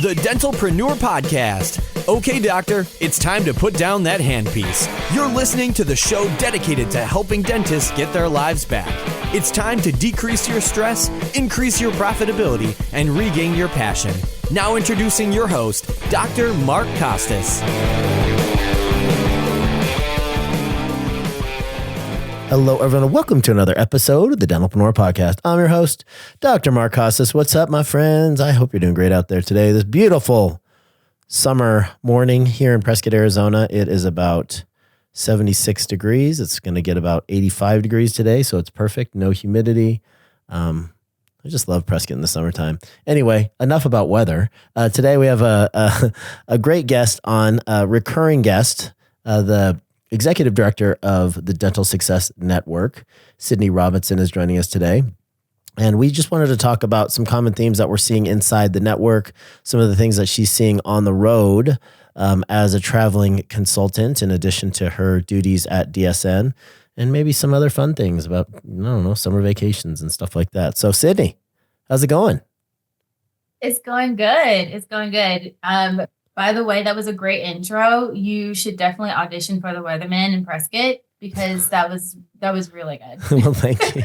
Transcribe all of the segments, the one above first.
The Dentalpreneur Podcast. Okay, doctor, it's time to put down that handpiece. You're listening to the show dedicated to helping dentists get their lives back. It's time to decrease your stress, increase your profitability, and regain your passion. Now introducing your host, Dr. Mark Costas. Hello, everyone, and welcome to another episode of the Dentalpreneur Podcast. I'm your host, Dr. Mark Costas. What's up, my friends? I hope you're doing great out there today. This beautiful summer morning here in Prescott, Arizona. It is about 76 degrees. It's going to get about 85 degrees today, so it's perfect. No humidity. I just love Prescott in the summertime. Anyway, enough about weather. Today we have a great guest on, a recurring guest, the Executive Director of the Dental Success Network, Sydney Robinson, is joining us today. And we just wanted to talk about some common themes that we're seeing inside the network, some of the things that she's seeing on the road as a traveling consultant, in addition to her duties at DSN, and maybe some other fun things about, I don't know, summer vacations and stuff like that. So Sydney, how's it going? It's going good. It's going good. By the way, that was a great intro. You should definitely audition for the Weatherman in Prescott because that was really good. Well, thank you.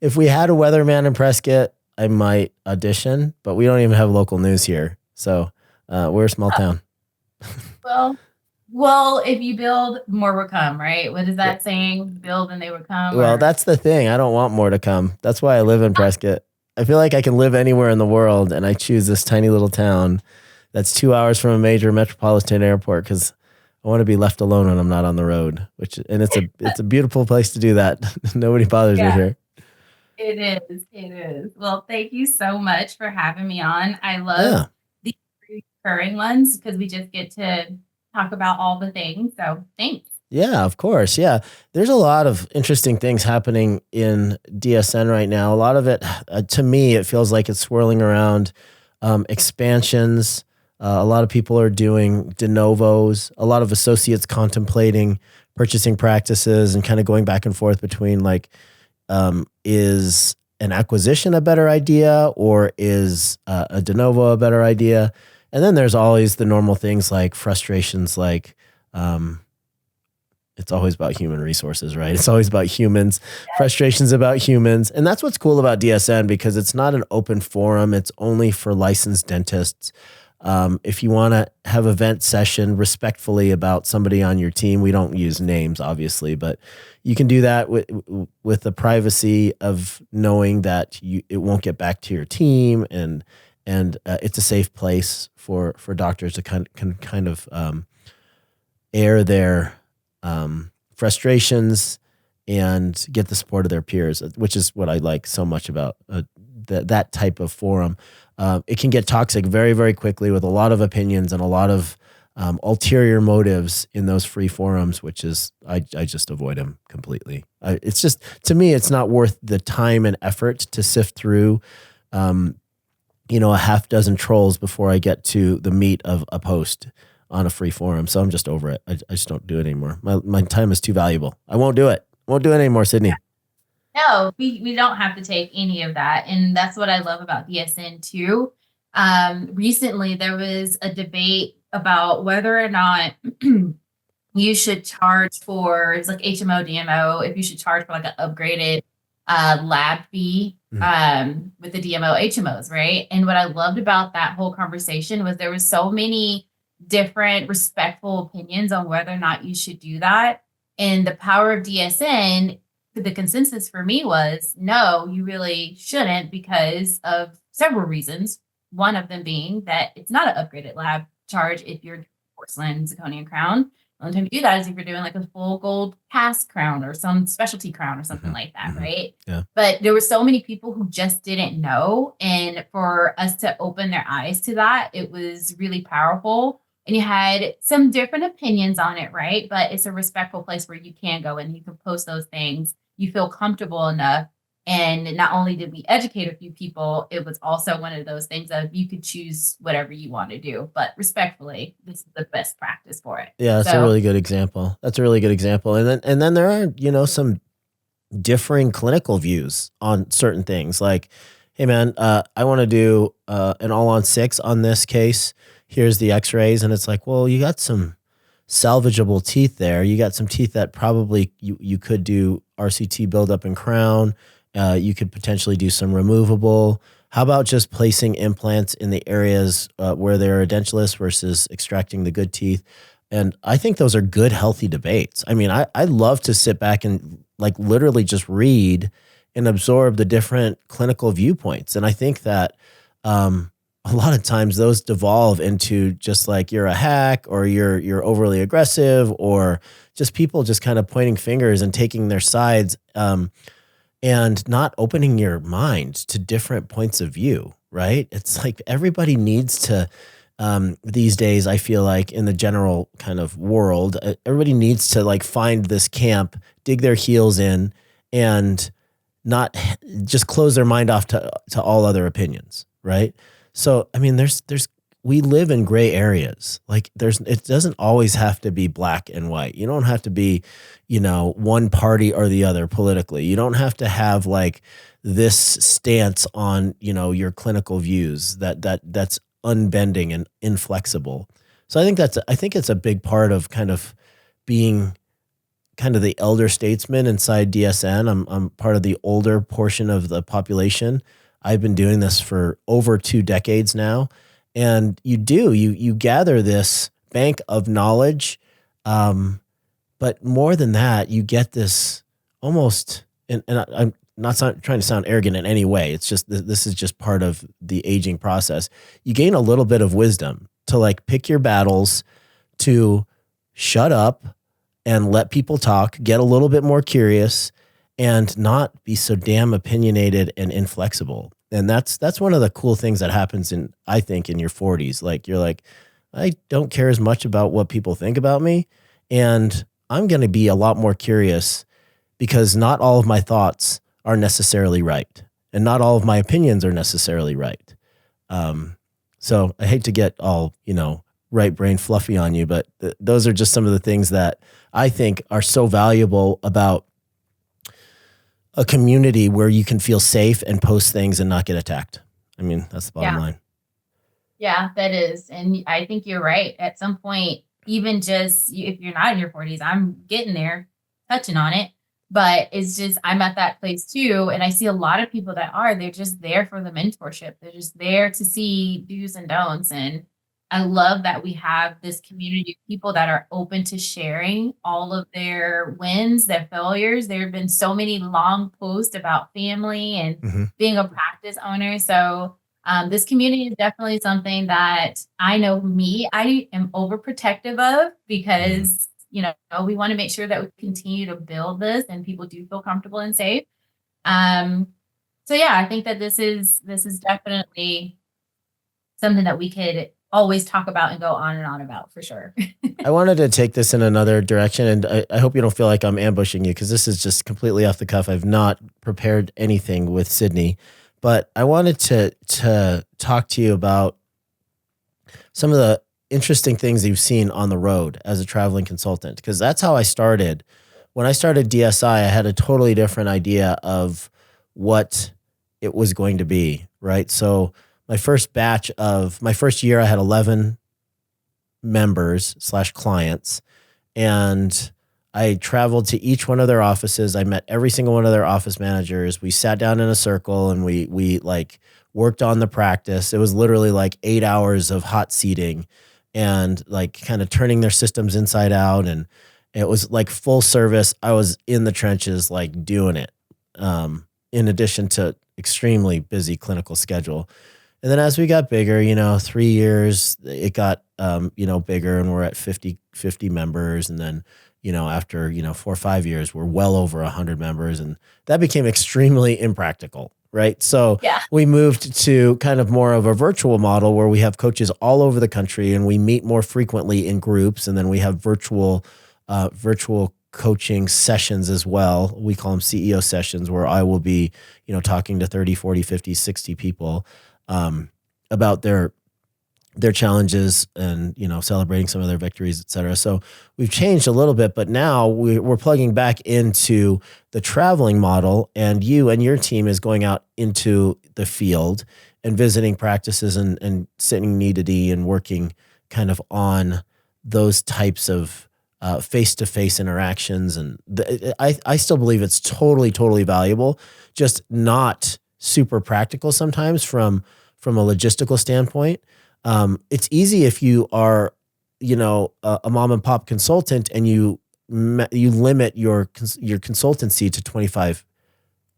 If we had a weatherman in Prescott, I might audition, but we don't even have local news here. So we're a small town. Well, if you build, more will come, right? What is that saying? Build and they will come. Well, that's the thing. I don't want more to come. That's why I live in Prescott. I feel like I can live anywhere in the world, and I choose this tiny little town that's 2 hours from a major metropolitan airport because I want to be left alone when I'm not on the road. And it's a beautiful place to do that. Nobody bothers me here. It is. Well, thank you so much for having me on. I love the recurring ones because we just get to talk about all the things. So thanks. Yeah, of course. Yeah. There's a lot of interesting things happening in DSN right now. A lot of it, to me, it feels like it's swirling around expansions. A lot of people are doing de novos, a lot of associates contemplating purchasing practices and kind of going back and forth between like, is an acquisition a better idea or is a de novo a better idea? And then there's always the normal things like frustrations, like it's always about human resources, right? It's always about humans, frustrations about humans. And that's what's cool about DSN because it's not an open forum. It's only for licensed dentists. If you want to have a vent session respectfully about somebody on your team, we don't use names, obviously, but you can do that with the privacy of knowing that it won't get back to your team, and it's a safe place for doctors to kind of air their frustrations and get the support of their peers, which is what I like so much about that type of forum. It can get toxic very, very quickly with a lot of opinions and a lot of ulterior motives in those free forums, which is, I just avoid them completely. It's just, to me, it's not worth the time and effort to sift through, a half dozen trolls before I get to the meat of a post on a free forum. So I'm just over it. I just don't do it anymore. My time is too valuable. I won't do it. Won't do it anymore, Sydney. No, we don't have to take any of that. And that's what I love about DSN too. Recently, there was a debate about whether or not you should charge for, it's like HMO, DMO, if you should charge for like an upgraded lab fee with the DMO, HMOs, right? And what I loved about that whole conversation was there was so many different respectful opinions on whether or not you should do that. And the power of DSN, the consensus for me was, no, you really shouldn't because of several reasons. One of them being that it's not an upgraded lab charge if you're porcelain, zirconian crown. The only time you do that is if you're doing like a full gold cast crown or some specialty crown or something like that, right? Yeah. But there were so many people who just didn't know. And for us to open their eyes to that, it was really powerful. And you had some different opinions on it, right? But it's a respectful place where you can go and you can post those things. You feel comfortable enough. And not only did we educate a few people, it was also one of those things of you could choose whatever you want to do. But respectfully, this is the best practice for it. Yeah, that's a really good example. And then there are, some differing clinical views on certain things. Like hey man, I want to do an all on 6 on this case. Here's the x-rays. And it's like, well, you got some salvageable teeth there. You got some teeth that probably you could do RCT buildup and crown. You could potentially do some removable. How about just placing implants in the areas where there are edentulous versus extracting the good teeth? And I think those are good, healthy debates. I mean, I love to sit back and like literally just read and absorb the different clinical viewpoints. And I think that a lot of times those devolve into just like you're a hack or you're overly aggressive or just people just kind of pointing fingers and taking their sides and not opening your mind to different points of view, right? It's like everybody needs to these days, I feel like in the general kind of world, everybody needs to like find this camp, dig their heels in, and not just close their mind off to all other opinions, right? So, I mean, we live in gray areas. Like it doesn't always have to be black and white. You don't have to be, one party or the other politically. You don't have to have like this stance on, your clinical views that's unbending and inflexible. So I think it's a big part of kind of being kind of the elder statesman inside DSN. I'm part of the older portion of the population. I've been doing this for over 2 decades now. And you gather this bank of knowledge. But more than that, you get this almost, and I'm not trying to sound arrogant in any way. It's just, this is just part of the aging process. You gain a little bit of wisdom to like pick your battles, to shut up and let people talk, get a little bit more curious, and not be so damn opinionated and inflexible. And that's one of the cool things that happens I think in your 40s. Like you're like, I don't care as much about what people think about me. And I'm going to be a lot more curious because not all of my thoughts are necessarily right. And not all of my opinions are necessarily right. So I hate to get all, right brain fluffy on you, but those are just some of the things that I think are so valuable about a community where you can feel safe and post things and not get attacked. I mean, that's the bottom line. Yeah, that is. And I think you're right. At some point, even just if you're not in your 40s, I'm getting there, touching on it. But it's just, I'm at that place too. And I see a lot of people they're just there for the mentorship. They're just there to see do's and don'ts. And I love that we have this community of people that are open to sharing all of their wins, their failures. There have been so many long posts about family and being a practice owner. So this community is definitely something that I know I am overprotective of because, we want to make sure that we continue to build this and people do feel comfortable and safe. So yeah, I think that this is definitely something that we could always talk about and go on and on about for sure. I wanted to take this in another direction, and I hope you don't feel like I'm ambushing you because this is just completely off the cuff. I've not prepared anything with Sydney, but I wanted to talk to you about some of the interesting things you've seen on the road as a traveling consultant, because that's how I started. When I started DSI, I had a totally different idea of what it was going to be, right? So my first year, I had 11 members/clients, and I traveled to each one of their offices. I met every single one of their office managers. We sat down in a circle and we like worked on the practice. It was literally like 8 hours of hot seating and like kind of turning their systems inside out. And it was like full service. I was in the trenches, like doing it, in addition to extremely busy clinical schedule. And then as we got bigger, 3 years, it got, bigger, and we're at 50 members. And then, after, 4 or 5 years, we're well over 100 members, and that became extremely impractical. Right. So we moved to kind of more of a virtual model where we have coaches all over the country and we meet more frequently in groups. And then we have virtual coaching sessions as well. We call them CEO sessions, where I will be, talking to 30, 40, 50, 60 people about their their challenges and, celebrating some of their victories, et cetera. So we've changed a little bit, but now we're plugging back into the traveling model, and you and your team is going out into the field and visiting practices and sitting knee to knee and working kind of on those types of face-to-face interactions. And I still believe it's totally, totally valuable, just not super practical sometimes from a logistical standpoint. It's easy if you are, a mom and pop consultant and you limit your consultancy to 25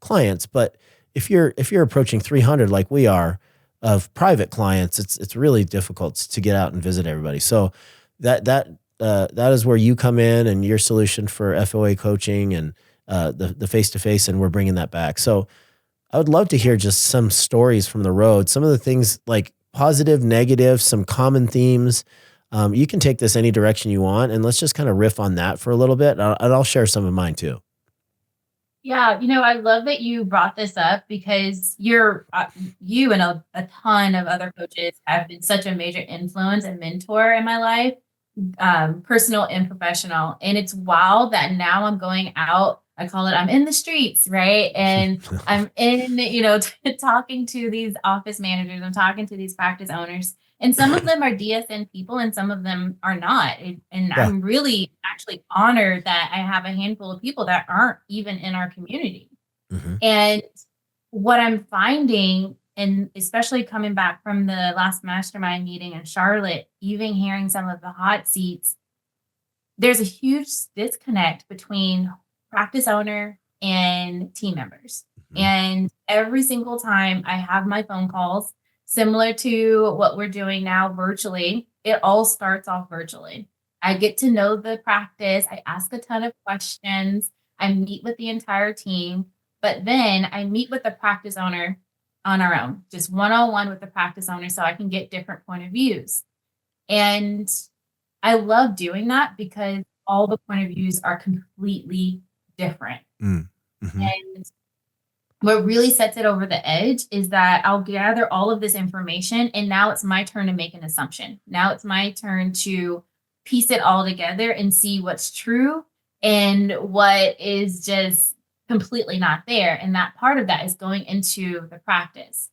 clients. But if you're approaching 300 like we are of private clients, it's really difficult to get out and visit everybody. So that is where you come in and your solution for FOA coaching and the face-to-face, and we're bringing that back. So I would love to hear just some stories from the road, some of the things like positive, negative, some common themes. You can take this any direction you want, and let's just kind of riff on that for a little bit. And I'll share some of mine too. Yeah, I love that you brought this up, because you and a ton of other coaches have been such a major influence and mentor in my life, personal and professional. And it's wild that now I'm going out. I call it, I'm in the streets, right? And I'm in, talking to these office managers, I'm talking to these practice owners, and some of them are DSN people and some of them are not. And yeah. I'm really actually honored that I have a handful of people that aren't even in our community. Mm-hmm. And what I'm finding, and especially coming back from the last mastermind meeting in Charlotte, even hearing some of the hot seats, there's a huge disconnect between practice owner and team members. Mm-hmm. And every single time I have my phone calls, similar to what we're doing now virtually, it all starts off virtually. I get to know the practice. I ask a ton of questions. I meet with the entire team, but then I meet with the practice owner on our own, just one-on-one with the practice owner, so I can get different point of views. And I love doing that because all the point of views are completely different. Mm-hmm. And what really sets it over the edge is that I'll gather all of this information, and now it's my turn to make an assumption. Now it's my turn to piece it all together and see what's true and what is just completely not there. And that part of that is going into the practice.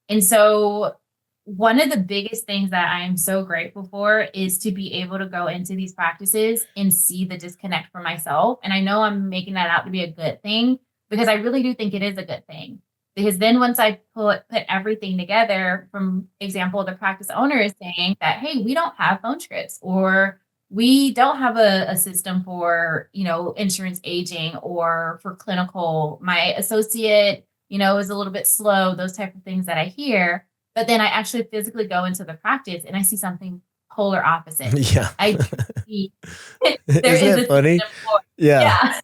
And so one of the biggest things that I am so grateful for is to be able to go into these practices and see the disconnect for myself. And I know I'm making that out to be a good thing, because I really do think it is a good thing. Because then once I put everything together, from example, the practice owner is saying that, hey, we don't have phone scripts, or we don't have a system for, insurance aging or for clinical. My associate, is a little bit slow, those type of things that I hear. But then I actually physically go into the practice and I see something polar opposite. Yeah. I see there is a funny? system for, yeah.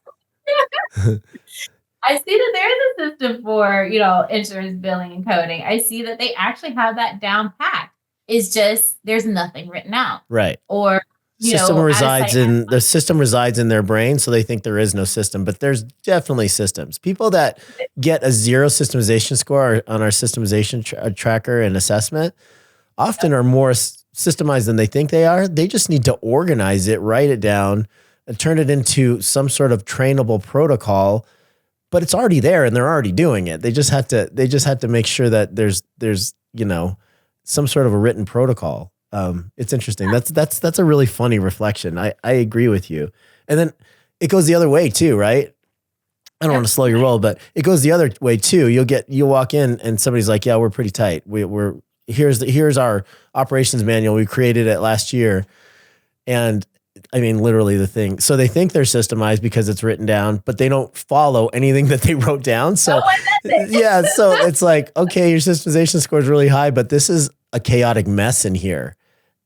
I see that there is a system for, insurance billing and coding. I see that they actually have that down pat. It's just, there's nothing written out. Right. Or, the system resides in their brain. So they think there is no system, but there's definitely systems. People that get a 0 systemization score on our systemization tracker and assessment often are more systemized than they think they are. They just need to organize it, write it down, and turn it into some sort of trainable protocol. But it's already there and they're already doing it. They just have to make sure that there's some sort of a written protocol. It's interesting. That's a really funny reflection. I agree with you. And then it goes the other way too, right? I don't want to slow your roll, but it goes the other way too. You'll walk in and somebody's like, yeah, we're pretty tight. Here's our operations manual. We created it last year. And I mean, literally the thing. So they think they're systemized because it's written down, but they don't follow anything that they wrote down. So yeah, so it's like, okay, your systemization score is really high, but this is a chaotic mess in here.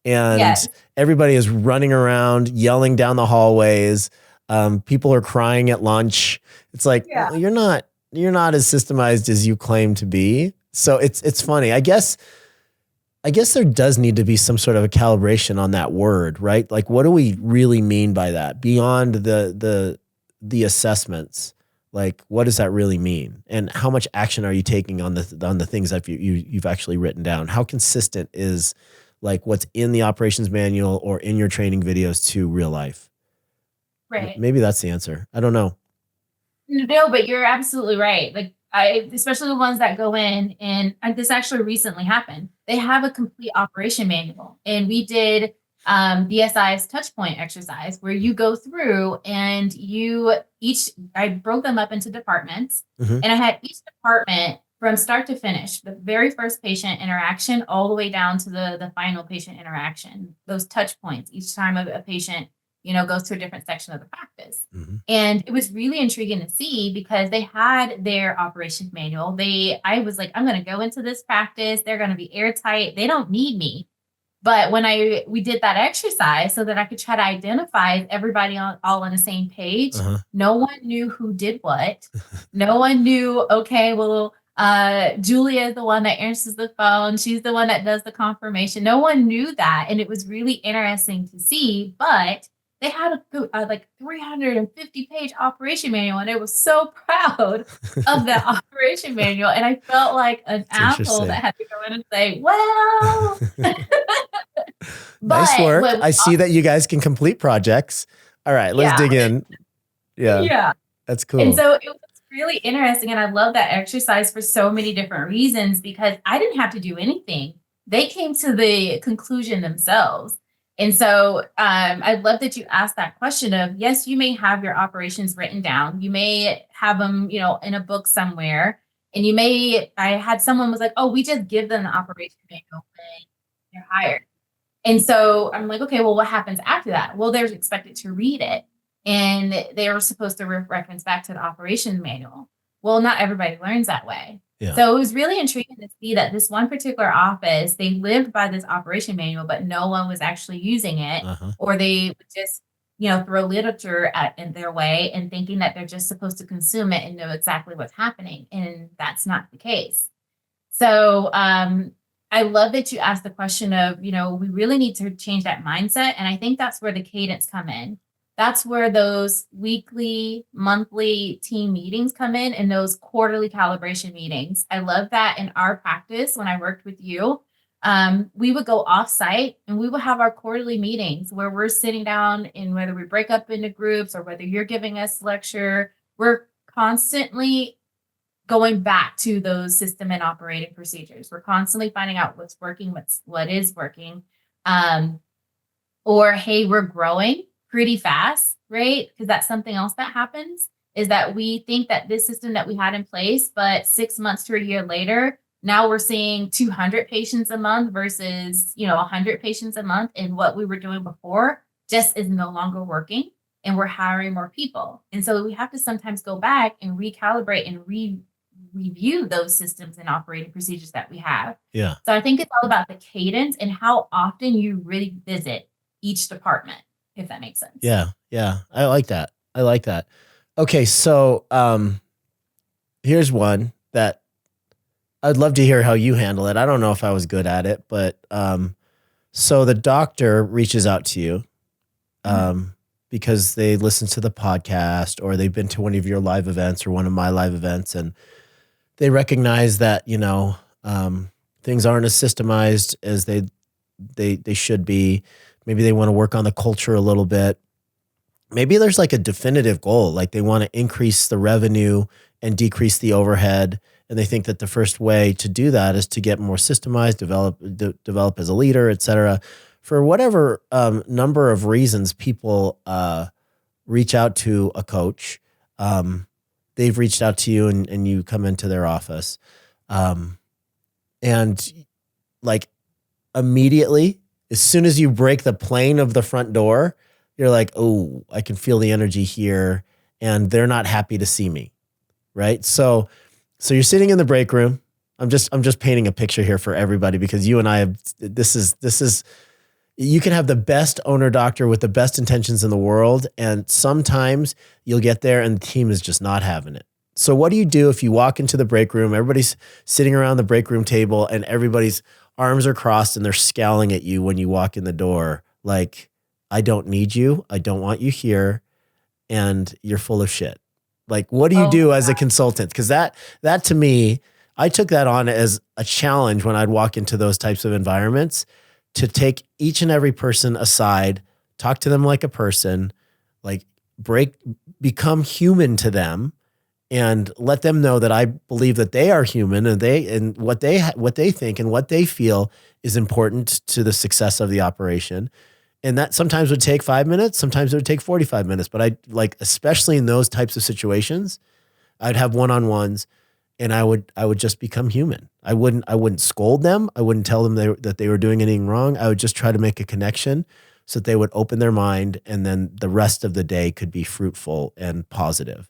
And everybody is running around, yelling down the hallways. People are crying at lunch. It's like, well, you're not as systemized as you claim to be. So it's funny. I guess there does need to be some sort of a calibration on that word, right? Like, what do we really mean by that beyond the assessments? Like, what does that really mean? And how much action are you taking on the things that you've actually written down? How consistent is like what's in the operations manual or in your training videos to real life. Right. Maybe that's the answer. I don't know. No, but you're absolutely right. Like especially the ones that go in, and this actually recently happened. They have a complete operation manual, and we did BSI's touch point exercise where you go through and I broke them up into departments, and I had each department from start to finish, the very first patient interaction all the way down to the final patient interaction, those touch points each time a patient goes to a different section of the practice. And it was really intriguing to see because they had their operations manual. I was like, I'm going to go into this practice. They're going to be airtight. They don't need me. But when we did that exercise so that I could try to identify everybody all on the same page, no one knew who did what. No one knew, okay, well, Julia is the one that answers the phone. She's the one that does the confirmation. No one knew that. And it was really interesting to see, but they had a like 350-page operation manual, and I was so proud of that operation manual. And I felt like an asshole that had to go in and say, well, nice work. I see that you guys can complete projects. All right, let's dig in. Yeah. That's cool. And so it was really interesting. And I love that exercise for so many different reasons because I didn't have to do anything. They came to the conclusion themselves. And so I love that you asked that question of, yes, you may have your operations written down. You may have them, in a book somewhere. And I had someone was like, oh, we just give them the operation manual when they're hired. And so I'm like, okay, well, what happens after that? Well, they're expected to read it. And they were supposed to reference back to the operations manual. Well, not everybody learns that way. Yeah. So it was really intriguing to see that this one particular office, they lived by this operation manual, but no one was actually using it, or they would just, throw literature in their way and thinking that they're just supposed to consume it and know exactly what's happening. And that's not the case. So I love that you asked the question of, we really need to change that mindset. And I think that's where the cadence come in. That's where those weekly, monthly team meetings come in and those quarterly calibration meetings. I love that in our practice, when I worked with you, we would go off site and we would have our quarterly meetings where we're sitting down, and whether we break up into groups or whether you're giving us lecture, we're constantly going back to those system and operating procedures. We're constantly finding out what's working, what is working. Or, hey, we're growing pretty fast, right? Because that's something else that happens, is that we think that this system that we had in place, but 6 months to a year later, now we're seeing 200 patients a month versus, 100 patients a month. And what we were doing before just is no longer working, and we're hiring more people. And so we have to sometimes go back and recalibrate and review those systems and operating procedures that we have. Yeah. So I think it's all about the cadence and how often you really visit each department, if that makes sense. Yeah. Yeah. I like that. Okay. So, here's one that I'd love to hear how you handle it. I don't know if I was good at it, but, so the doctor reaches out to you, because they listen to the podcast or they've been to one of your live events or one of my live events, and they recognize that, things aren't as systemized as they should be. Maybe they want to work on the culture a little bit. Maybe there's like a definitive goal, like they want to increase the revenue and decrease the overhead. And they think that the first way to do that is to get more systemized, develop as a leader, et cetera. For whatever number of reasons people reach out to a coach, they've reached out to you and you come into their office. And like immediately, as soon as you break the plane of the front door, you're like, oh, I can feel the energy here, and they're not happy to see me, right? So you're sitting in the break room. I'm just painting a picture here for everybody, because you and I have this is you can have the best owner doctor with the best intentions in the world, and sometimes you'll get there and the team is just not having it. So what do you do if you walk into the break room, everybody's sitting around the break room table and everybody's arms are crossed and they're scowling at you when you walk in the door, like, I don't need you, I don't want you here, and you're full of shit. Like, what do you do as a consultant? Because that to me, I took that on as a challenge when I'd walk into those types of environments, to take each and every person aside, talk to them like a person, like become human to them, and let them know that I believe that they are human, and what they think and what they feel is important to the success of the operation. And that sometimes would take 5 minutes, sometimes it would take 45 minutes. But I like, especially in those types of situations, I'd have one-on-ones, and I would just become human. I wouldn't scold them. I wouldn't tell them that they were doing anything wrong. I would just try to make a connection so that they would open their mind, and then the rest of the day could be fruitful and positive.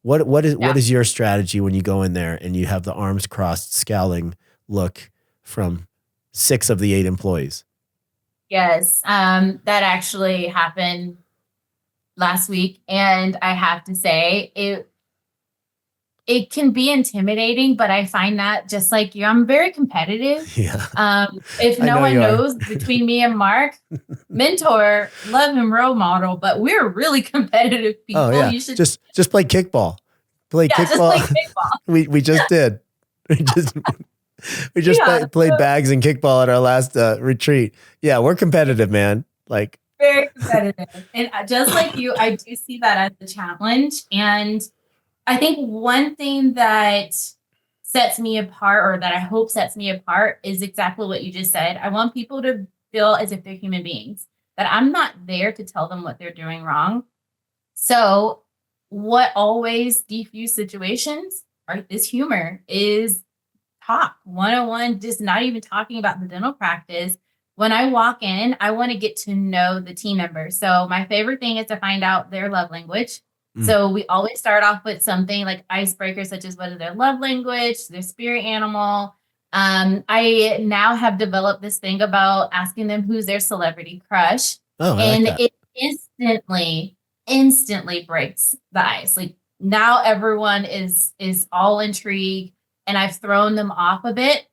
What is your strategy when you go in there and you have the arms crossed, scowling look from 6 of the 8 employees? Yes, that actually happened last week, and I have to say it can be intimidating, but I find that just like you, I'm very competitive. Yeah. If no one knows, between me and Mark, mentor, love him, role model, but we're really competitive people. Oh yeah. You should just play kickball. Play kickball. Just play kickball. we just did. We just played bags and kickball at our last retreat. Yeah, we're competitive, man. Like very competitive. And just like you, I do see that as a challenge. And I think one thing that sets me apart, or that I hope sets me apart, is exactly what you just said. I want people to feel as if they're human beings, that I'm not there to tell them what they're doing wrong. So what always defuse situations, right? This humor is talk 101, just not even talking about the dental practice. When I walk in, I want to get to know the team members. So my favorite thing is to find out their love language. So we always start off with something like icebreakers, such as what is their love language, their spirit animal. I now have developed this thing about asking them who's their celebrity crush. Oh, and it instantly breaks the ice. Like now everyone is all intrigued, and I've thrown them off a bit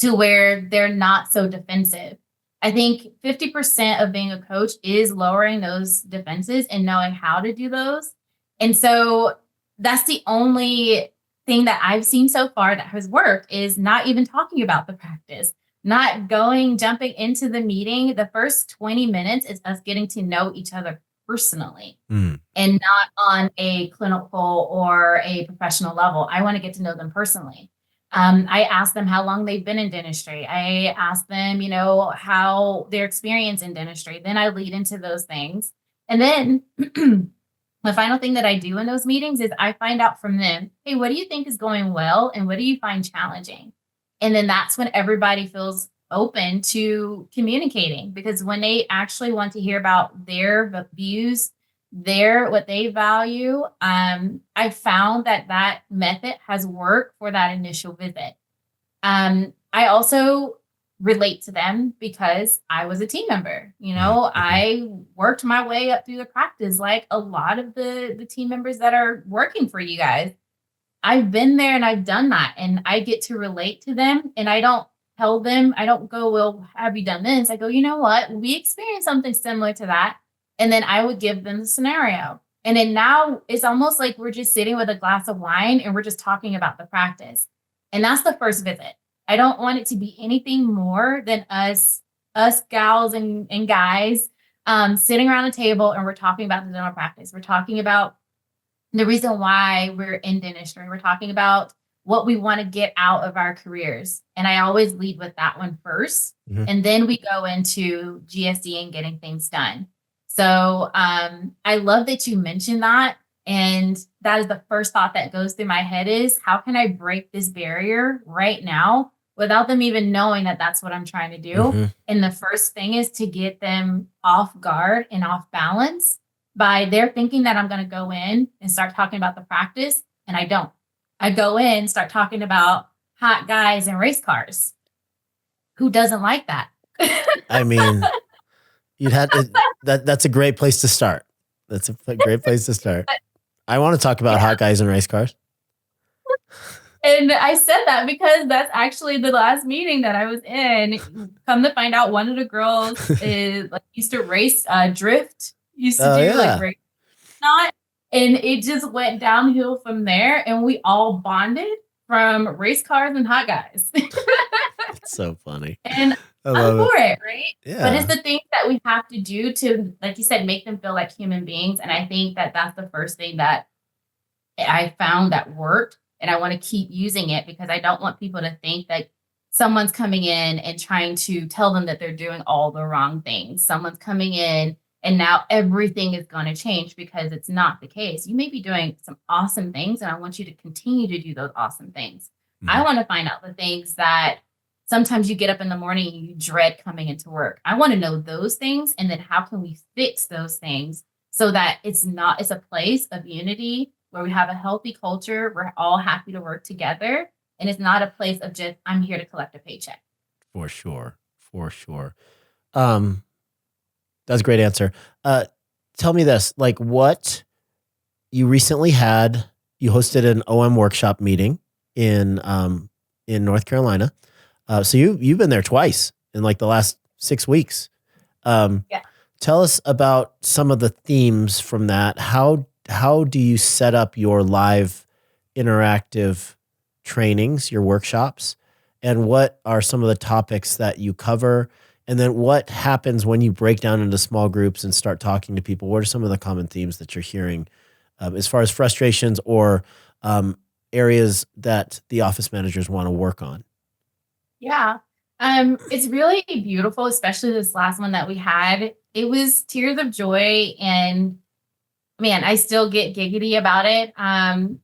to where they're not so defensive. I think 50% of being a coach is lowering those defenses and knowing how to do those. And so that's the only thing that I've seen so far that has worked, is not even talking about the practice, not jumping into the meeting. The first 20 minutes is us getting to know each other personally and not on a clinical or a professional level. I want to get to know them personally. I ask them how long they've been in dentistry. I ask them, how their experience in dentistry. Then I lead into those things. And then the final thing that I do in those meetings is I find out from them, hey, what do you think is going well? And what do you find challenging? And then that's when everybody feels open to communicating, because when they actually want to hear about their views, what they value, I found that method has worked for that initial visit. I also relate to them because I was a team member. I worked my way up through the practice like a lot of the team members that are working for you guys. I've been there and I've done that, and I get to relate to them. And I don't tell them, I don't go, well, have you done this? I go, you know what? We experienced something similar to that. And then I would give them the scenario. And then now it's almost like we're just sitting with a glass of wine and we're just talking about the practice. And that's the first visit. I don't want it to be anything more than us gals and guys sitting around the table, and we're talking about the dental practice. We're talking about the reason why we're in dentistry. We're talking about what we want to get out of our careers. And I always lead with that one first. And then we go into GSD and getting things done. So I love that you mentioned that. And that is the first thought that goes through my head, is how can I break this barrier right now without them even knowing that that's what I'm trying to do? And the first thing is to get them off guard and off balance by their thinking that I'm going to go in and start talking about the practice. And I don't. I go in, start talking about hot guys and race cars. Who doesn't like that? I mean, that's a great place to start. That's a great place to start. I want to talk about hot guys and race cars. And I said that because that's actually the last meeting that I was in. Come to find out, one of the girls used to race drift, used to do race, not, and it just went downhill from there. And we all bonded from race cars and hot guys. It's so funny. And I'm for it, right? Yeah. But it's the things that we have to do to, like you said, make them feel like human beings. And I think that that's the first thing that I found that worked. And I want to keep using it because I don't want people to think that someone's coming in and trying to tell them that they're doing all the wrong things. Someone's coming in and now everything is going to change, because it's not the case. You may be doing some awesome things, and I want you to continue to do those awesome things. I want to find out the things that sometimes you get up in the morning and you dread coming into work. I want to know those things, and then how can we fix those things so that it's a place of unity where we have a healthy culture. We're all happy to work together, and it's not a place of just, I'm here to collect a paycheck. For sure. That's a great answer. Tell me this, like, what you recently you hosted an OM workshop meeting in North Carolina. So you've been there twice in like the last 6 weeks. Yeah. Tell us about some of the themes from that. How do you set up your live interactive trainings, your workshops, and what are some of the topics that you cover? And then what happens when you break down into small groups and start talking to people? What are some of the common themes that you're hearing as far as frustrations or areas that the office managers want to work on? Yeah. It's really beautiful, especially this last one that we had. It was tears of joy, and man, I still get giggity about it.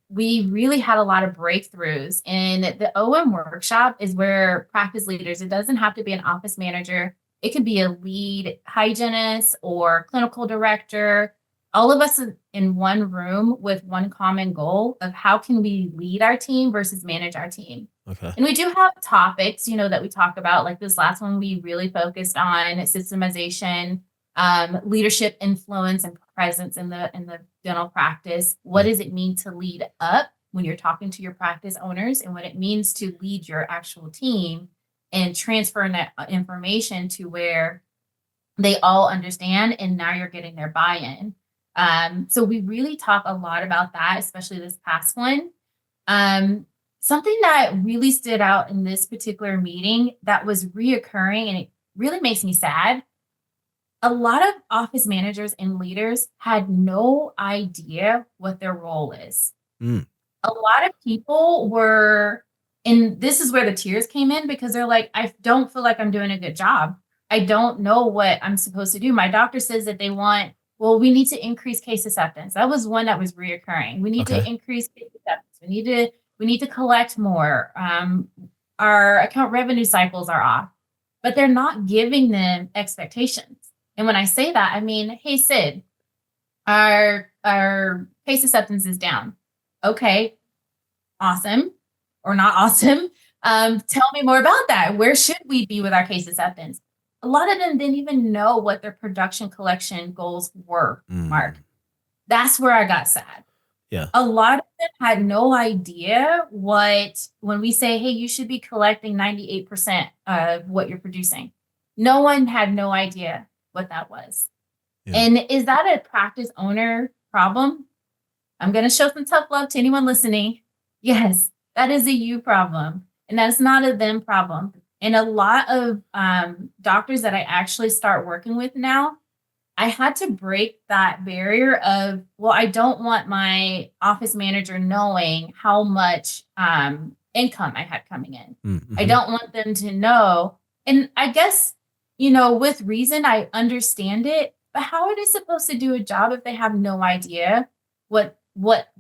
We really had a lot of breakthroughs, and the OM workshop is where practice leaders, it doesn't have to be an office manager. It could be a lead hygienist or clinical director, all of us in one room with one common goal of how can we lead our team versus manage our team. Okay. And we do have topics, that we talk about. Like this last one, we really focused on systemization, leadership, influence, and presence in the dental practice. What does it mean to lead up when you're talking to your practice owners, and what it means to lead your actual team and transfer that information to where they all understand, and now you're getting their buy-in. So we really talk a lot about that, especially this past one. Something that really stood out in this particular meeting that was reoccurring, and it really makes me sad. A lot of office managers and leaders had no idea what their role is. A lot of people were, and this is where the tears came in, because they're like, I don't feel like I'm doing a good job. I don't know what I'm supposed to do. My doctor says that we need to increase case acceptance. That was one that was reoccurring. We need to increase case acceptance. We need to collect more. Our account revenue cycles are off, but they're not giving them expectations. And when I say that, I mean, hey, Sid, our case acceptance is down. Okay, awesome or not awesome. Tell me more about that. Where should we be with our case acceptance? A lot of them didn't even know what their production collection goals were, Mark. That's where I got sad. Yeah. A lot of them had no idea when we say, hey, you should be collecting 98% of what you're producing. No one had no idea what that was. Yeah. And is that a practice owner problem? I'm going to show some tough love to anyone listening. Yes, that is a you problem, and that's not a them problem. And a lot of doctors that I actually start working with now, I had to break that barrier of, I don't want my office manager knowing how much income I had coming in. Mm-hmm. I don't want them to know. And I guess, with reason, I understand it, but how are they supposed to do a job if they have no idea what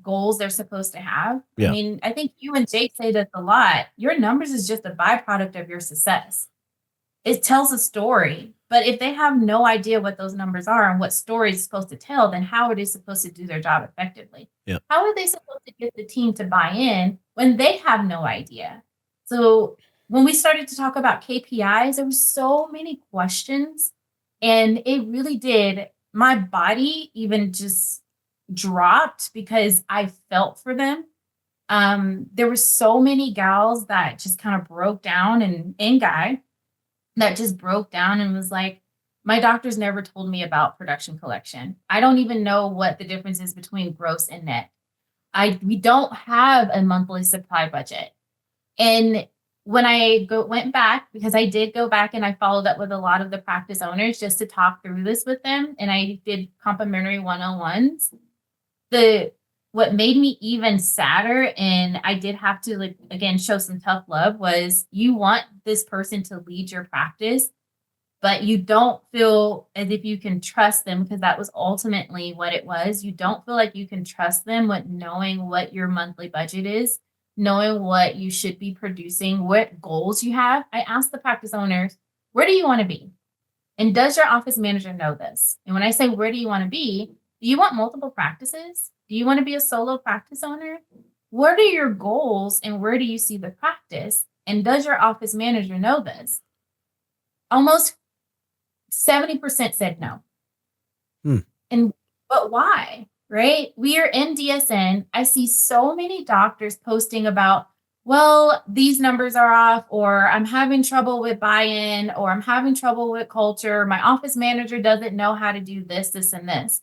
goals they're supposed to have? Yeah. I mean, I think you and Jake say this a lot. Your numbers is just a byproduct of your success. It tells a story, but if they have no idea what those numbers are and what story is supposed to tell, then how are they supposed to do their job effectively? Yeah. How are they supposed to get the team to buy in when they have no idea? So when we started to talk about KPIs, there were so many questions, and it really did. My body even just dropped because I felt for them. There were so many gals that just kind of broke down, and guy that just broke down and was like, my doctor's never told me about production collection. I don't even know what the difference is between gross and net. We don't have a monthly supply budget. And when I went back, because I did go back and I followed up with a lot of the practice owners just to talk through this with them, and I did complimentary one-on-ones. What made me even sadder, and I did have to, like, again, show some tough love, was you want this person to lead your practice, but you don't feel as if you can trust them, because that was ultimately what it was. You don't feel like you can trust them with knowing what your monthly budget is, knowing what you should be producing, what goals you have. I asked the practice owners, where do you want to be? And does your office manager know this? And when I say, where do you want to be? Do you want multiple practices? Do you want to be a solo practice owner? What are your goals and where do you see the practice? And does your office manager know this? Almost 70% said no. But why? Right? We are in DSN. I see so many doctors posting about, well, these numbers are off, or I'm having trouble with buy-in, or I'm having trouble with culture. My office manager doesn't know how to do this, this, and this.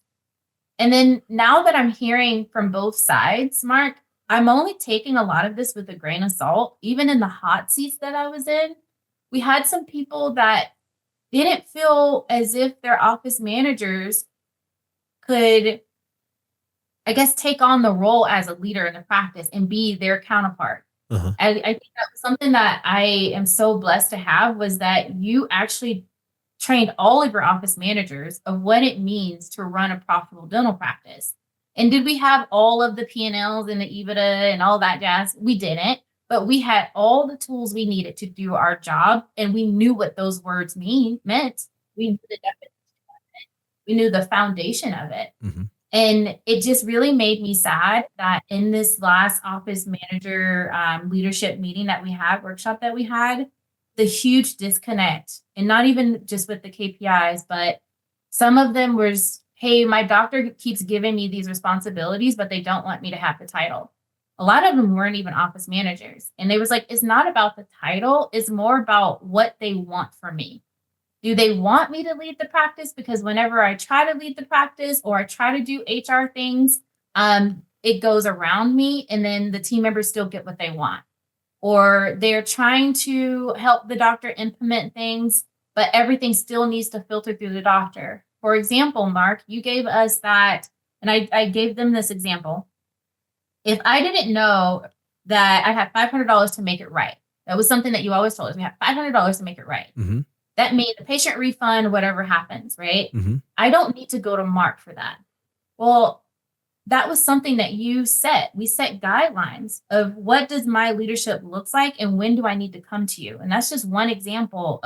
And then now that I'm hearing from both sides, Mark, I'm only taking a lot of this with a grain of salt. Even in the hot seats that I was in, we had some people that didn't feel as if their office managers could, I guess, take on the role as a leader in the practice and be their counterpart. Uh-huh. I think that was something that I am so blessed to have, was that you actually trained all of your office managers of what it means to run a profitable dental practice. And did we have all of the P&Ls and the EBITDA and all that jazz? We didn't, but we had all the tools we needed to do our job, and we knew what those words meant. We knew the definition of it. We knew the foundation of it. Mm-hmm. And it just really made me sad that in this last office manager leadership meeting that we had, workshop that we had, the huge disconnect, and not even just with the KPIs, but some of them was, hey, my doctor keeps giving me these responsibilities, but they don't want me to have the title. A lot of them weren't even office managers. And they was like, it's not about the title. It's more about what they want from me. Do they want me to lead the practice? Because whenever I try to lead the practice or I try to do HR things, it goes around me, and then the team members still get what they want. Or they're trying to help the doctor implement things, but everything still needs to filter through the doctor. For example, Mark, you gave us that, and I gave them this example. If I didn't know that I had $500 to make it right, that was something that you always told us, we have $500 to make it right. Mm-hmm. That means the patient refund, whatever happens, right? Mm-hmm. I don't need to go to Mark for that. Well, that was something that you set. We set guidelines of what does my leadership looks like and when do I need to come to you? And that's just one example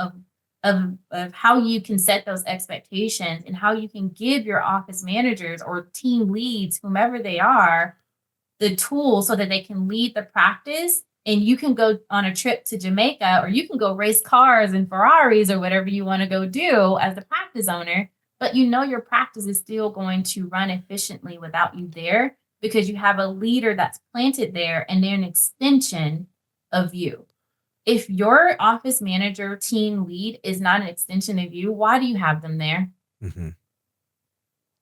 of how you can set those expectations and how you can give your office managers or team leads, whomever they are, the tools so that they can lead the practice. And you can go on a trip to Jamaica, or you can go race cars and Ferraris or whatever you want to go do as the practice owner. But you know your practice is still going to run efficiently without you there, because you have a leader that's planted there and they're an extension of you. If your office manager team lead is not an extension of you, why do you have them there? Mm-hmm.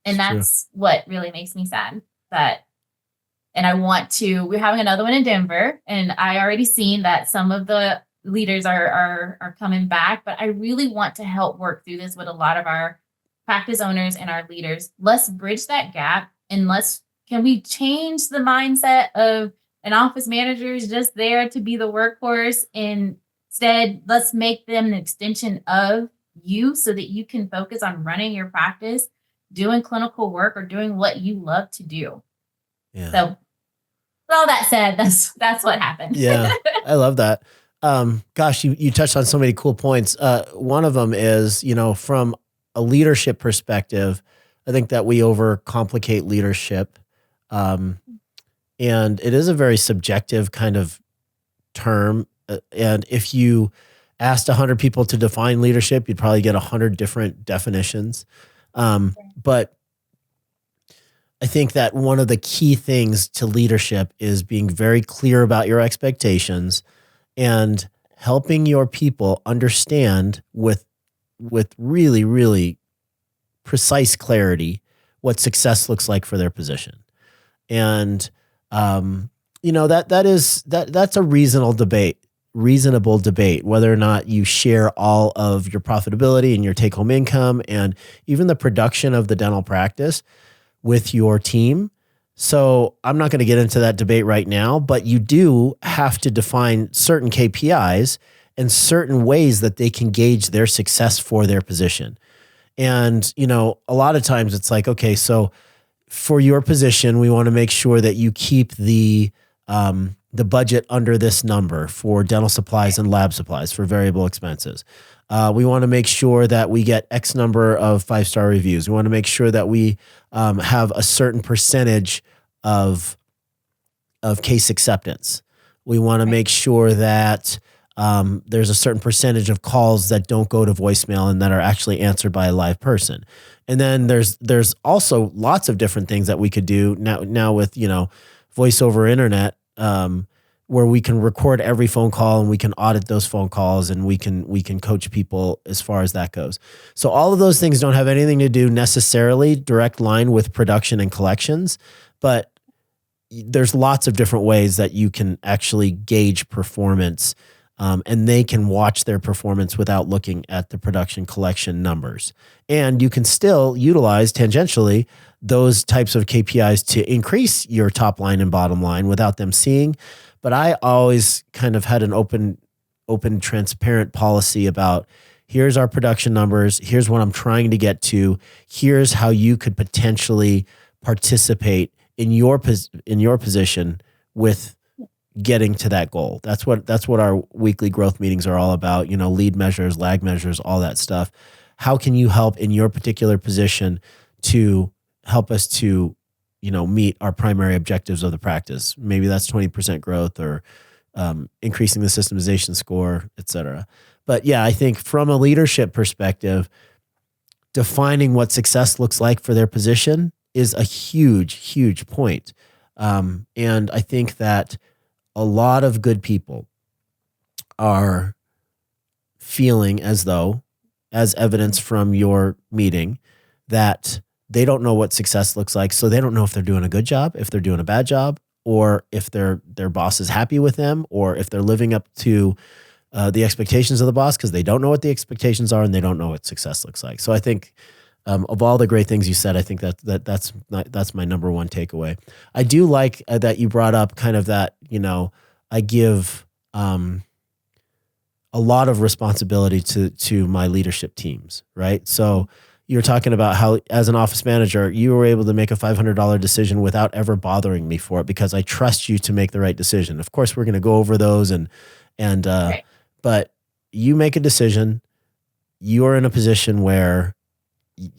And that's what really makes me sad. And we're having another one in Denver, and I already seen that some of the leaders are coming back, but I really want to help work through this with a lot of our practice owners and our leaders. Let's bridge that gap, and can we change the mindset of an office manager is just there to be the workhorse, and instead let's make them an extension of you so that you can focus on running your practice, doing clinical work, or doing what you love to do. Yeah. So with all that said, that's what happened. Yeah, I love that. Gosh, you touched on so many cool points. One of them is, from a leadership perspective, I think that we overcomplicate leadership. And it is a very subjective kind of term. And if you asked 100 people to define leadership, you'd probably get 100 different definitions. But I think that one of the key things to leadership is being very clear about your expectations and helping your people understand with really, really precise clarity what success looks like for their position. And, that's a reasonable debate reasonable debate, whether or not you share all of your profitability and your take-home income and even the production of the dental practice with your team. So I'm not going to get into that debate right now, but you do have to define certain KPIs and certain ways that they can gauge their success for their position. And, a lot of times it's like, okay, so for your position, we want to make sure that you keep the budget under this number for dental supplies and lab supplies for variable expenses. We want to make sure that we get X number of 5-star reviews. We want to make sure that we have a certain percentage of case acceptance. We want to make sure that there's a certain percentage of calls that don't go to voicemail and that are actually answered by a live person. And then there's also lots of different things that we could do now with, voice over internet, where we can record every phone call and we can audit those phone calls and we can coach people as far as that goes. So all of those things don't have anything to do necessarily direct line with production and collections, but there's lots of different ways that you can actually gauge performance, and they can watch their performance without looking at the production collection numbers. And you can still utilize tangentially those types of KPIs to increase your top line and bottom line without them seeing. But I always kind of had an open, transparent policy about here's our production numbers. Here's what I'm trying to get to. Here's how you could potentially participate in your position with getting to that goal. That's what our weekly growth meetings are all about. Lead measures, lag measures, all that stuff. How can you help in your particular position to help us to, meet our primary objectives of the practice? Maybe that's 20% growth or increasing the systemization score, et cetera. But yeah, I think from a leadership perspective, defining what success looks like for their position is a huge, huge point. And I think that a lot of good people are feeling as though, as evidence from your meeting, that they don't know what success looks like. So they don't know if they're doing a good job, if they're doing a bad job, or if their boss is happy with them, or if they're living up to the expectations of the boss, because they don't know what the expectations are and they don't know what success looks like. So I think of all the great things you said, I think that's my number one takeaway. I do like that you brought up kind of that, I give a lot of responsibility to my leadership teams, right? So you're talking about how, as an office manager, you were able to make a $500 decision without ever bothering me for it because I trust you to make the right decision. Of course, we're going to go over those right. But you make a decision. You are in a position where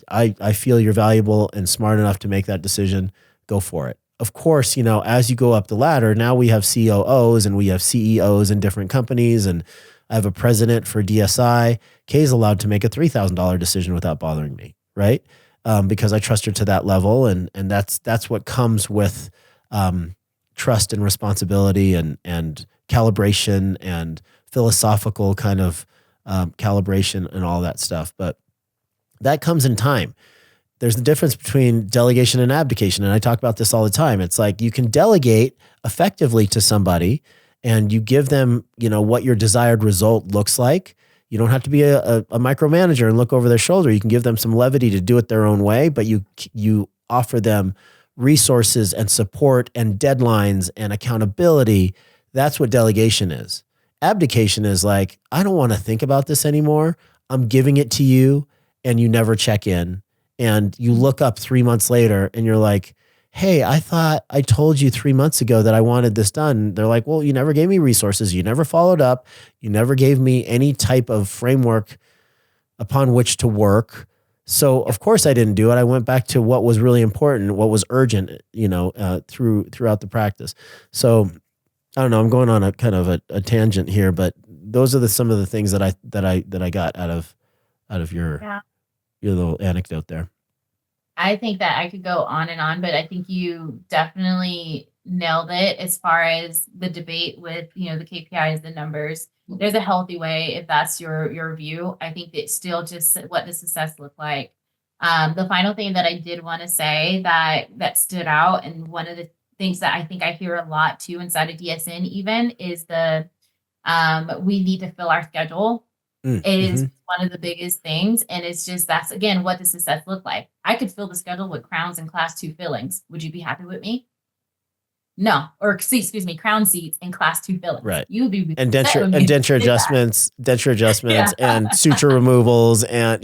I feel you're valuable and smart enough to make that decision. Go for it. Of course, as you go up the ladder, now we have COOs and we have CEOs in different companies, and I have a president for DSI. Kay's allowed to make a $3,000 decision without bothering me, right? Because I trust her to that level, and that's what comes with trust and responsibility and calibration and philosophical kind of calibration and all that stuff. But that comes in time. There's the difference between delegation and abdication. And I talk about this all the time. It's like you can delegate effectively to somebody and you give them, what your desired result looks like. You don't have to be a micromanager and look over their shoulder. You can give them some levity to do it their own way, but you offer them resources and support and deadlines and accountability. That's what delegation is. Abdication is like, I don't want to think about this anymore. I'm giving it to you and you never check in. And you look up 3 months later and you're like, hey, I thought I told you 3 months ago that I wanted this done. They're like, well, you never gave me resources. You never followed up. You never gave me any type of framework upon which to work. So of course I didn't do it. I went back to what was really important, what was urgent, throughout the practice. So I don't know, I'm going on a kind of a tangent here, but those are some of the things that I got out of your little anecdote there. I think that I could go on and on, but I think you definitely nailed it as far as the debate with, the KPIs, the numbers. There's a healthy way if that's your view. I think it's still just what does success look like. The final thing that I did want to say that stood out, and one of the things that I think I hear a lot too inside of DSN even, is the We need to fill our schedule. It is Mm-hmm. one of the biggest things. And it's just, that's again, what does success look like? I could fill the schedule with crowns and class 2 fillings. Would you be happy with me? No, or excuse me, crown seats and class 2 fillings. Right. You would be And upset with me denture adjustments and suture removals. And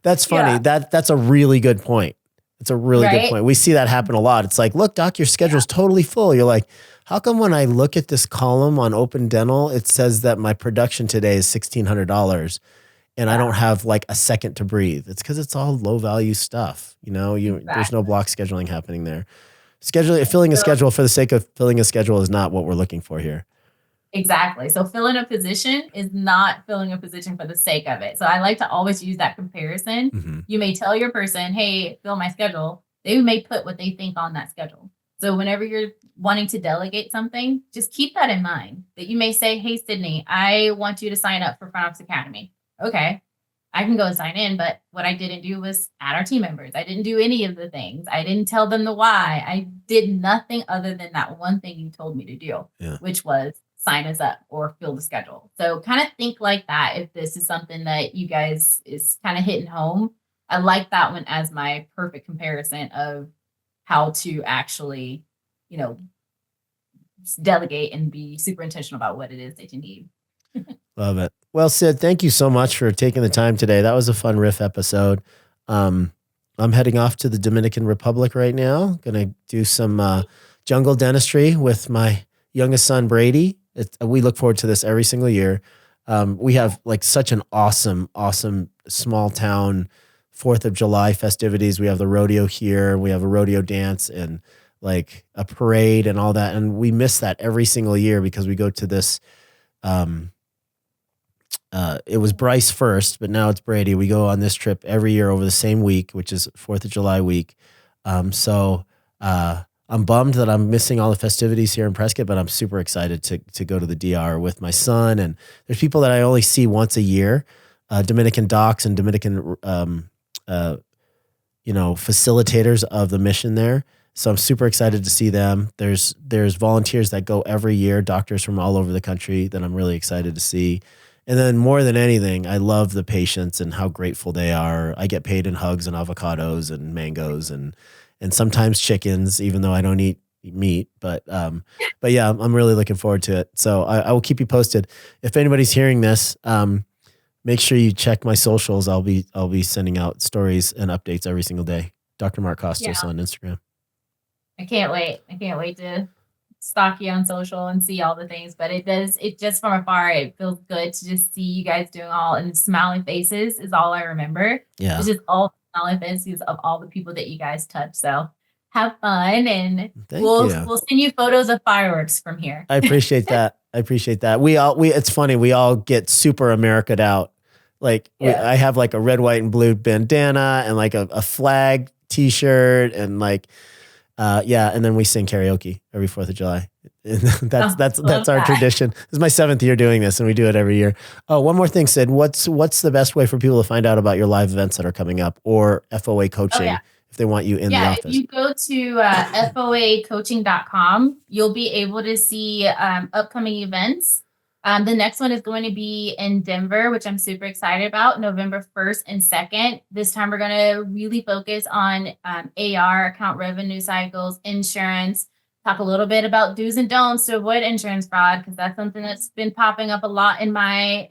that's funny. Yeah. That's a really good point. It's a really good Right? point. We see that happen a lot. It's like, look, doc, your schedule's totally full. You're like, how come when I look at this column on Open Dental, it says that my production today is $1,600 and I don't have like a second to breathe? It's because it's all low value stuff. You know, there's no block scheduling happening there. Filling a schedule for the sake of filling a schedule is not what we're looking for here. Exactly. So filling a position is not filling a position for the sake of it. So I like to always use that comparison. Mm-hmm. You may tell your person, hey, fill my schedule. They may put what they think on that schedule. So whenever you're wanting to delegate something, just keep that in mind, that you may say, hey, Sydney, I want you to sign up for Front Office Academy. Okay, I can go and sign in, but what I didn't do was add our team members. I didn't do any of the things. I didn't tell them the why. I did nothing other than that one thing you told me to do, which was sign us up or fill the schedule. So kind of think like that. If this is something that you guys is kind of hitting home, I like that one as my perfect comparison of how to actually, delegate and be super intentional about what it is that you need. Love it. Well, Sid, thank you so much for taking the time today. That was a fun riff episode. I'm heading off to the Dominican Republic right now. Going to do some jungle dentistry with my youngest son, Brady. We look forward to this every single year. We have like such an awesome small town 4th of July festivities. We have the rodeo here. We have a rodeo dance and like a parade and all that. And we miss that every single year because we go to this, it was Bryce first, but now it's Brady. We go on this trip every year over the same week, which is 4th of July week. So I'm bummed that I'm missing all the festivities here in Prescott, but I'm super excited to go to the DR with my son. And there's people that I only see once a year, Dominican docs and Dominican, facilitators of the mission there. So I'm super excited to see them. There's volunteers that go every year, doctors from all over the country that I'm really excited to see. And then more than anything, I love the patients and how grateful they are. I get paid in hugs and avocados and mangoes and sometimes chickens, even though I don't eat meat. But yeah, I'm really looking forward to it. So I will keep you posted. If anybody's hearing this, make sure you check my socials. I'll be sending out stories and updates every single day. Dr. Mark Costas on Instagram. I can't wait. I can't wait to stalk you on social and see all the things. But it just from afar, it feels good to just see you guys doing all, and smiling faces is all I remember. Yeah. It's just all smiling faces of all the people that you guys touch. So have fun, and we'll send you photos of fireworks from here. I appreciate that. It's funny. We all get super America'd out. Like I have like a red, white, and blue bandana and like a flag t-shirt and like, and then we sing karaoke every 4th of July. And that's our tradition. This is my 7th year doing this, and we do it every year. Oh, one more thing, Sid. What's the best way for people to find out about your live events that are coming up or FOA coaching if they want you in the office? If you go to foacoaching.com, you'll be able to see upcoming events. The next one is going to be in Denver, which I'm super excited about, November 1st and 2nd. This time we're going to really focus on AR, account revenue cycles, insurance, talk a little bit about do's and don'ts to avoid insurance fraud, because that's something that's been popping up a lot in my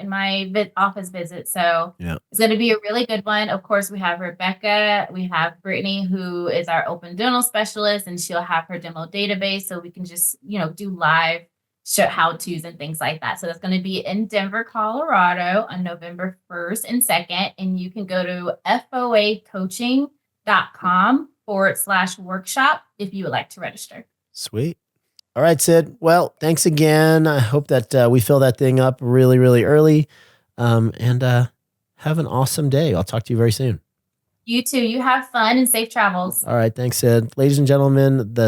office visits. So it's going to be a really good one. Of course, we have Rebecca, we have Brittany, who is our open dental specialist, and she'll have her demo database so we can just, do live show how-tos and things like that. So that's going to be in Denver, Colorado on November 1st and 2nd. And you can go to foacoaching.com/workshop if you would like to register. Sweet. All right, Sid. Well, thanks again. I hope that we fill that thing up really, really early. And have an awesome day. I'll talk to you very soon. You too. You have fun and safe travels. All right. Thanks, Sid. Ladies and gentlemen, the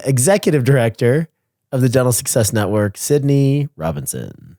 executive director of the Dental Success Network, Sydney Robinson.